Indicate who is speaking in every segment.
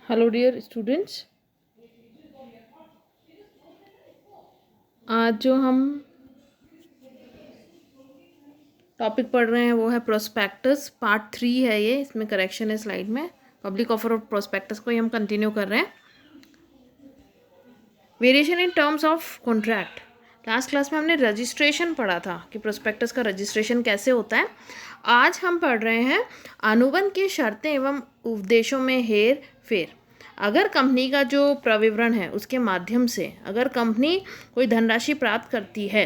Speaker 1: Hello dear students. आज जो हम टॉपिक पढ़ रहे हैं वो है प्रोस्पेक्टस पार्ट 3 है। ये इसमें करेक्शन है स्लाइड में। पब्लिक ऑफर ऑफ प्रोस्पेक्टस को ही हम कंटिन्यू कर रहे हैं। Variation in terms of contract. Last class में हमने रजिस्ट्रेशन पढ़ा था कि प्रोस्पेक्टस का रजिस्ट्रेशन कैसे होता है। आज हम पढ़ रहे हैं अनुबंध की शर्तें एवं उपदेशों में हेर फेर। अगर कंपनी का जो प्रविवरण है उसके माध्यम से अगर कंपनी कोई धनराशि प्राप्त करती है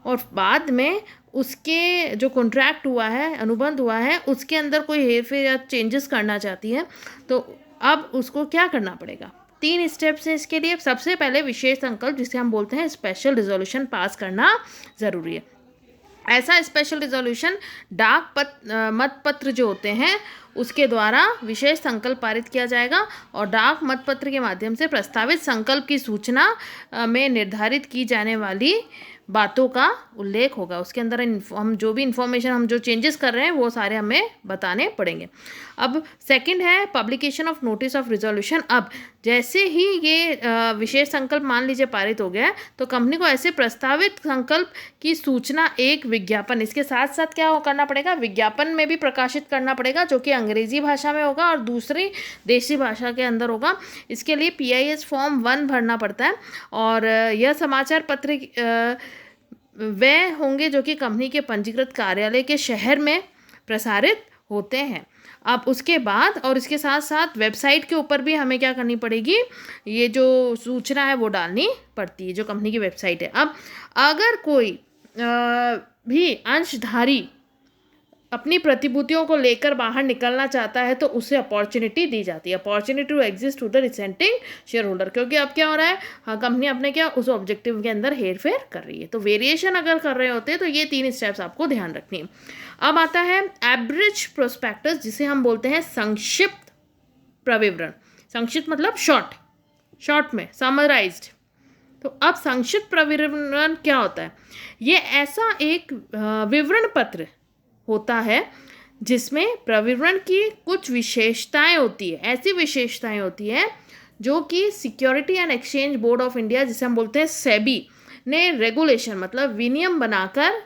Speaker 1: और बाद में उसके जो कॉन्ट्रैक्ट हुआ है, अनुबंध हुआ है, उसके अंदर कोई हेर फेर या चेंजेस करना चाहती है तो अब उसको क्या करना पड़ेगा। 3 स्टेप्स हैं इसके लिए। सबसे पहले विशेष संकल्प, जिसे हम बोलते हैं स्पेशल रिजोल्यूशन, पास करना ज़रूरी है। ऐसा स्पेशल रिजोल्यूशन मत पत्र जो होते हैं उसके द्वारा विशेष संकल्प पारित किया जाएगा और डाक मत पत्र के माध्यम से प्रस्तावित संकल्प की सूचना में निर्धारित की जाने वाली बातों का उल्लेख होगा। उसके अंदर हम जो भी इंफॉर्मेशन, हम जो चेंजेस कर रहे हैं वो सारे हमें बताने पड़ेंगे। अब सेकंड है publication of notice of resolution. अब जैसे ही ये विशेष संकल्प मान लीजिए पारित हो गया है तो कंपनी को ऐसे प्रस्तावित संकल्प की सूचना एक विज्ञापन, इसके साथ साथ क्या करना पड़ेगा, विज्ञापन में भी प्रकाशित करना पड़ेगा जो कि अंग्रेजी भाषा में होगा और दूसरी देशी भाषा के अंदर होगा। इसके लिए PIS फॉर्म 1 भरना पड़ता है और यह समाचार पत्र वे होंगे जो कि कंपनी के पंजीकृत कार्यालय के शहर में प्रसारित होते हैं। अब उसके बाद और इसके साथ साथ वेबसाइट के ऊपर भी हमें क्या करनी पड़ेगी, ये जो सूचना है वो डालनी पड़ती है जो कंपनी की वेबसाइट है। अब अगर कोई भी अंशधारी अपनी प्रतिभूतियों को लेकर बाहर निकलना चाहता है तो उसे अपॉर्चुनिटी दी जाती है, opportunity to exist to the dissenting shareholder. क्योंकि अब क्या हो रहा है, हाँ, कंपनी अपने क्या उस ऑब्जेक्टिव के अंदर हेर फेर कर रही है। तो वेरिएशन अगर कर रहे होते हैं तो ये 3 स्टेप्स आपको ध्यान रखनी है। अब आता है एवरेज प्रोस्पेक्टस, जिसे हम बोलते हैं संक्षिप्त प्रविवरण। संक्षिप्त मतलब शॉर्ट में समराइज्ड। तो अब संक्षिप्त प्रविवरण क्या होता है, ये ऐसा एक विवरण पत्र होता है जिसमें प्रविवरण की कुछ विशेषताएं होती है। ऐसी विशेषताएं होती है जो कि security and exchange board of India, जिसे हम बोलते हैं सेबी, ने रेगुलेशन मतलब विनियम बनाकर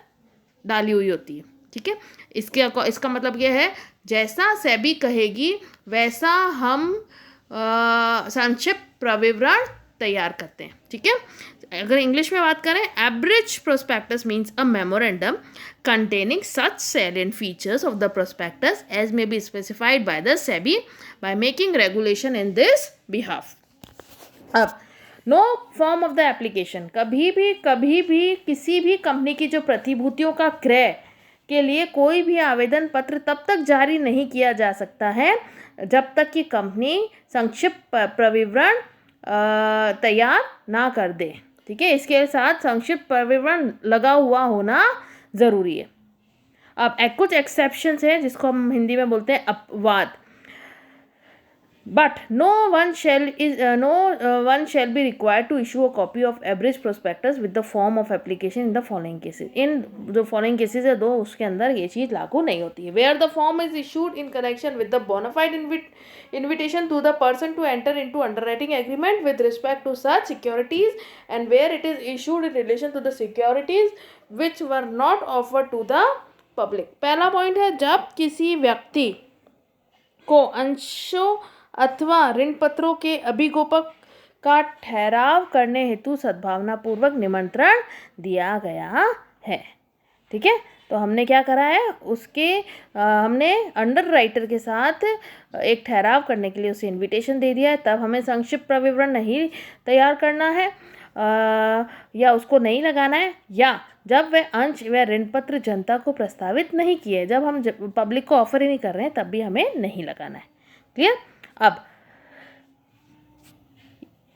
Speaker 1: डाली हुई होती है। ठीक है, इसका मतलब यह है जैसा सेबी कहेगी वैसा हम संक्षिप्त प्रविवरण तैयार करते हैं। ठीक है, अगर इंग्लिश में बात करें, average prospectus means a memorandum containing such salient features of the prospectus as may be specified by the SEBI by making regulation in this behalf. अब no form of the application, कभी भी किसी भी company की जो प्रतिभूतियों का क्रय के लिए कोई भी आवेदन पत्र तब तक जारी नहीं किया जा सकता है जब तक कि कंपनी संक्षिप्त प्रविवरण तैयार ना कर दे। ठीक है, इसके साथ संक्षिप्त प्रविवरण लगा हुआ होना ज़रूरी है। अब कुछ एक्सेप्शंस हैं जिसको हम हिंदी में बोलते हैं अपवाद। But no one shall be required to issue a copy of average prospectus with the form of application in the following cases. इन जो following cases है दो, उसके अंदर ये चीज़ लागू नहीं होती है। Where the form is issued in connection with the bona fide invitation to the person to enter into underwriting agreement with respect to such securities, and where it is issued in relation to the securities which were not offered to the public. पहला point है, जब किसी व्यक्ति को अंशों अथवा ऋण पत्रों के अभिगोपक का ठहराव करने हेतु सद्भावनापूर्वक निमंत्रण दिया गया है। ठीक है, तो हमने क्या करा है, हमने अंडर राइटर के साथ एक ठहराव करने के लिए उसे इनविटेशन दे दिया है। तब हमें संक्षिप्त प्रविवरण नहीं तैयार करना है या उसको नहीं लगाना है, या जब वह अंश व ऋण पत्र जनता को प्रस्तावित नहीं किए, जब हम पब्लिक को ऑफर ही नहीं कर रहे हैं तब भी हमें नहीं लगाना है। क्लियर। अब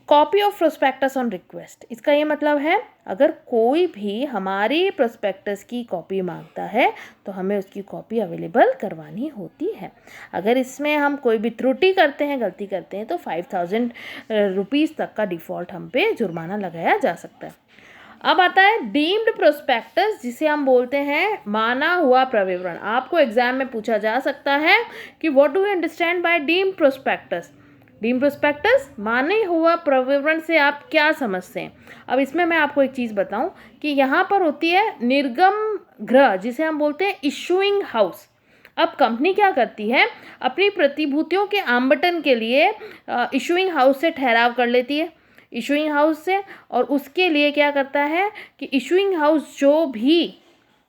Speaker 1: copy of prospectus on request, इसका ये मतलब है अगर कोई भी हमारी प्रोस्पेक्टस की कॉपी मांगता है तो हमें उसकी कॉपी अवेलेबल करवानी होती है। अगर इसमें हम कोई भी त्रुटि करते हैं, गलती करते हैं तो 5000 रुपीज़ तक का डिफ़ॉल्ट हम पे जुर्माना लगाया जा सकता है। अब आता है डीम्ड प्रोस्पेक्टस, जिसे हम बोलते हैं माना हुआ प्रविवरण। आपको एग्जाम में पूछा जा सकता है कि what do you understand by deemed prospectus. Deem prospectus माने हुआ प्रविवरण से आप क्या समझते हैं? अब इसमें मैं आपको एक चीज़ बताऊं कि यहाँ पर होती है निर्गम गृह, जिसे हम बोलते हैं इशूइंग हाउस। अब कंपनी क्या करती है, अपनी प्रतिभूतियों के आवंटन के लिए इशूइंग हाउस से ठहराव कर लेती है, इशूइंग हाउस से, और उसके लिए क्या करता है कि इशूइंग हाउस जो भी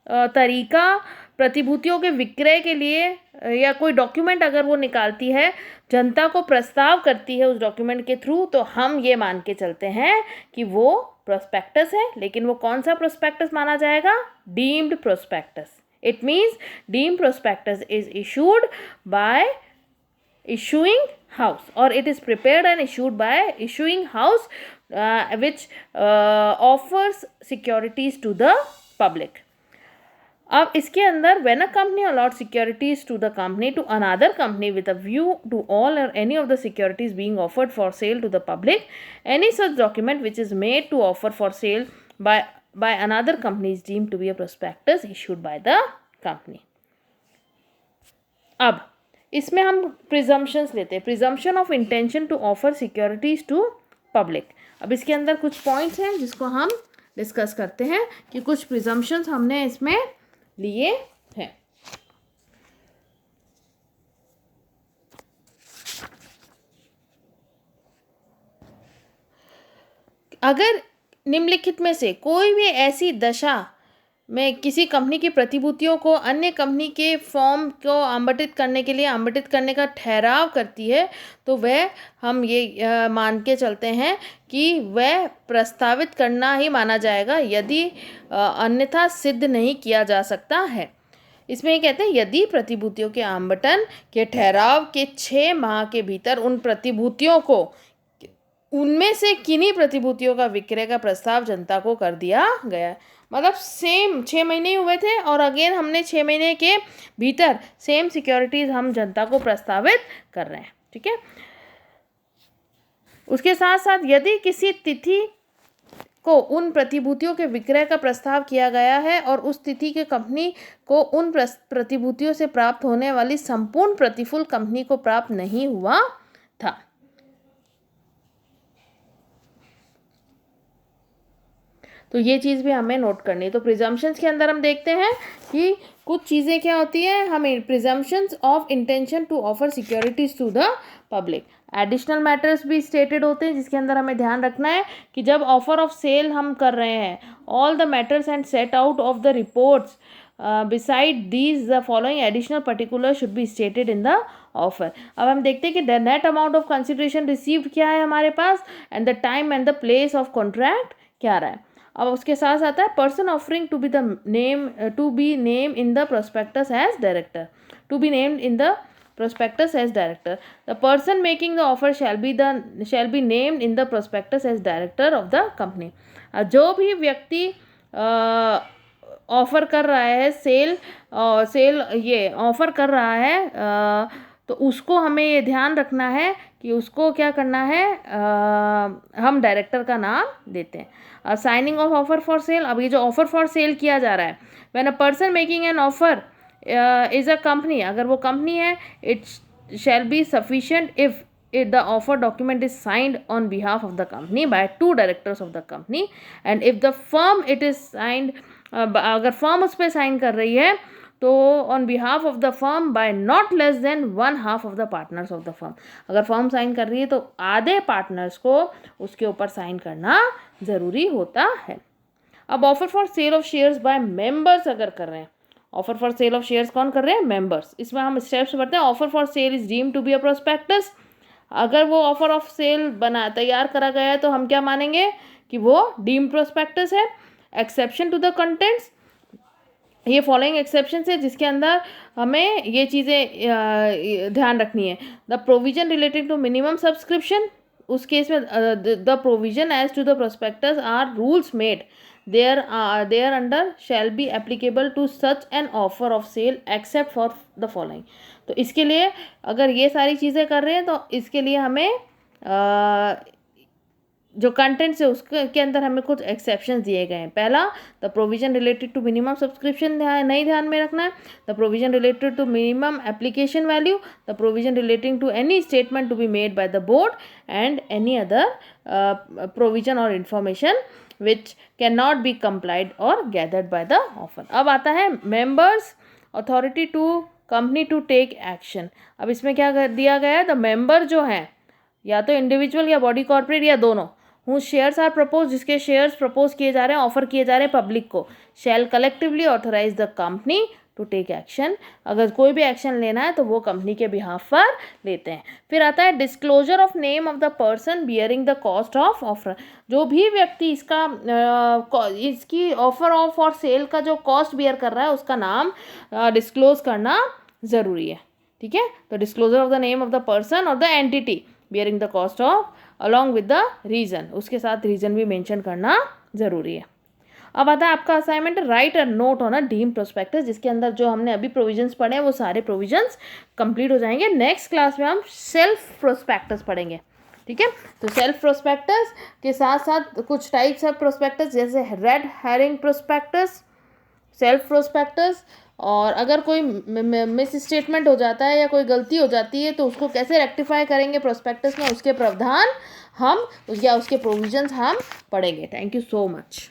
Speaker 1: तरीका प्रतिभूतियों के विक्रय के लिए या कोई डॉक्यूमेंट अगर वो निकालती है, जनता को प्रस्ताव करती है उस डॉक्यूमेंट के थ्रू, तो हम ये मान के चलते हैं कि वो प्रोस्पेक्टस है। लेकिन वो कौन सा प्रोस्पेक्टस माना जाएगा? Deemed prospectus. It means deemed prospectus is issued by issuing house, or it is prepared and issued by issuing house which offers securities to the public. अब इसके अंदर when a company allot securities to the company to another company with a view to all or any of the securities being offered for sale to the public, any such document which is made to offer for sale by another company is deemed to be a prospectus issued by the company. अब इसमें हम presumptions लेते हैं, presumption of intention to offer securities to public. अब इसके अंदर कुछ points हैं जिसको हम डिस्कस करते हैं कि कुछ प्रिजम्पशंस हमने इसमें लिए हैं। अगर निम्नलिखित में से कोई भी ऐसी दशा में किसी कंपनी की प्रतिभूतियों को अन्य कंपनी के फॉर्म को आवंटित करने के लिए आवंटित करने का ठहराव करती है, तो वह हम ये मान के चलते हैं कि वह प्रस्तावित करना ही माना जाएगा, यदि अन्यथा सिद्ध नहीं किया जा सकता है। इसमें ये कहते हैं यदि प्रतिभूतियों के आवंटन के ठहराव के 6 माह के भीतर उन प्रतिभूतियों को उनमें से किन्हीं प्रतिभूतियों का विक्रय का प्रस्ताव जनता को कर दिया गया, मतलब सेम 6 महीने हुए थे और अगेन हमने 6 महीने के भीतर सेम सिक्योरिटीज हम जनता को प्रस्तावित कर रहे हैं, ठीक है। उसके साथ साथ यदि किसी तिथि को उन प्रतिभूतियों के विक्रय का प्रस्ताव किया गया है और उस तिथि के कंपनी को उन प्रतिभूतियों से प्राप्त होने वाली संपूर्ण प्रतिफल कंपनी को प्राप्त नहीं हुआ था। तो ये चीज़ भी हमें नोट करनी है। तो प्रिजम्पशंस के अंदर हम देखते हैं कि कुछ चीज़ें क्या होती हैं, हमें presumptions of intention to offer securities to the public. Additional matters भी स्टेटेड होते हैं जिसके अंदर हमें ध्यान रखना है कि जब ऑफर ऑफ सेल हम कर रहे हैं, all the matters and set out of the reports beside these the following additional particular should be stated in the offer. अब हम देखते हैं कि the net amount of consideration received क्या है हमारे पास, and the time and the place of contract क्या रहा है। अब उसके साथ आता है person offering to be name in the prospectus as director, to be named in the prospectus as director. The person making the offer shall be named in the prospectus as director of the company. जो भी व्यक्ति offer कर रहा है cell ये offer कर रहा है तो उसको हमें ये ध्यान रखना है कि उसको क्या करना है, हम डायरेक्टर का नाम देते हैं। Signing off offer for cell, अब ये जो ऑफर फॉर सेल किया जा रहा है, when a person making an offer is a company, अगर वो कंपनी है, it shall be sufficient if the offer document is signed on behalf of the company by 2 directors of the company, and if the firm it is signed अगर firm उस पर sign कर रही है तो on behalf of the firm bye not less than 1/2 of the partners of the firm. अगर firm sign कर रही है तो आधे पार्टनर्स को उसके ऊपर साइन करना ज़रूरी होता है। अब offer for sale of shares by members अगर कर रहे हैं, offer for sale of shares कौन कर रहे हैं, मेंबर्स। इसमें हम स्टेप्स बढ़ते हैं। Offer for sale is deemed to be a prospectus, अगर वो ऑफर ऑफ सेल तैयार करा गया है तो हम क्या मानेंगे कि वो डीम्ड प्रोस्पेक्टस है। एक्सेप्शन टू द कंटेंट्स, ये फॉलोइंग एक्सेप्शन है जिसके अंदर हमें ये चीज़ें ध्यान रखनी है। The provision related to minimum subscription, उस केस में the provision as to the prospectus or rules made thereunder shall be applicable to such an offer of sale except for the following. तो इसके लिए अगर ये सारी चीज़ें कर रहे हैं तो इसके लिए हमें जो कंटेंट्स है उसके के अंदर हमें कुछ एक्सेप्शन दिए गए हैं। पहला, the provision related to minimum subscription नहीं ध्यान में रखना है, the provision related to minimum application value, the provision relating to any statement to be made by the board and any other provision और information which cannot be complied और gathered by the offer. अब आता है members authority to company to take action. अब इसमें क्या दिया गया है, द मेंबर जो है या तो इंडिविजुअल या बॉडी कॉर्पोरेट या दोनों, हु शेयर्स आर प्रपोज, जिसके शेयर्स प्रपोज किए जा रहे हैं, ऑफर किए जा रहे हैं पब्लिक को, shall collectively authorize the company to take action. अगर कोई भी एक्शन लेना है तो वो कंपनी के बिहाफ पर लेते हैं। फिर आता है disclosure of name of the person bearing the cost of offer. जो भी व्यक्ति इसकी ऑफर ऑफ और सेल का जो कॉस्ट बियर कर रहा है उसका नाम डिस्क्लोज करना ज़रूरी है। ठीक है, तो disclosure of the name of the person और the entity bearing the cost of along with the reason, उसके साथ रीज़न भी मेंशन करना ज़रूरी है। अब आता है आपका assignment, write a note on a deem prospectus, जिसके अंदर जो हमने अभी प्रोविजंस पढ़े हैं वो सारे प्रोविजंस कंप्लीट हो जाएंगे। नेक्स्ट क्लास में हम सेल्फ प्रोस्पेक्टस पढ़ेंगे। ठीक है, तो सेल्फ प्रोस्पेक्टस के साथ साथ कुछ टाइप्स ऑफ प्रोस्पेक्टस जैसे red herring prospectus, self prospectus, और अगर कोई मिस स्टेटमेंट हो जाता है या कोई गलती हो जाती है तो उसको कैसे रेक्टिफाई करेंगे प्रोस्पेक्टस में, उसके प्रावधान हम या उसके प्रोविजंस हम पढ़ेंगे। Thank you so much.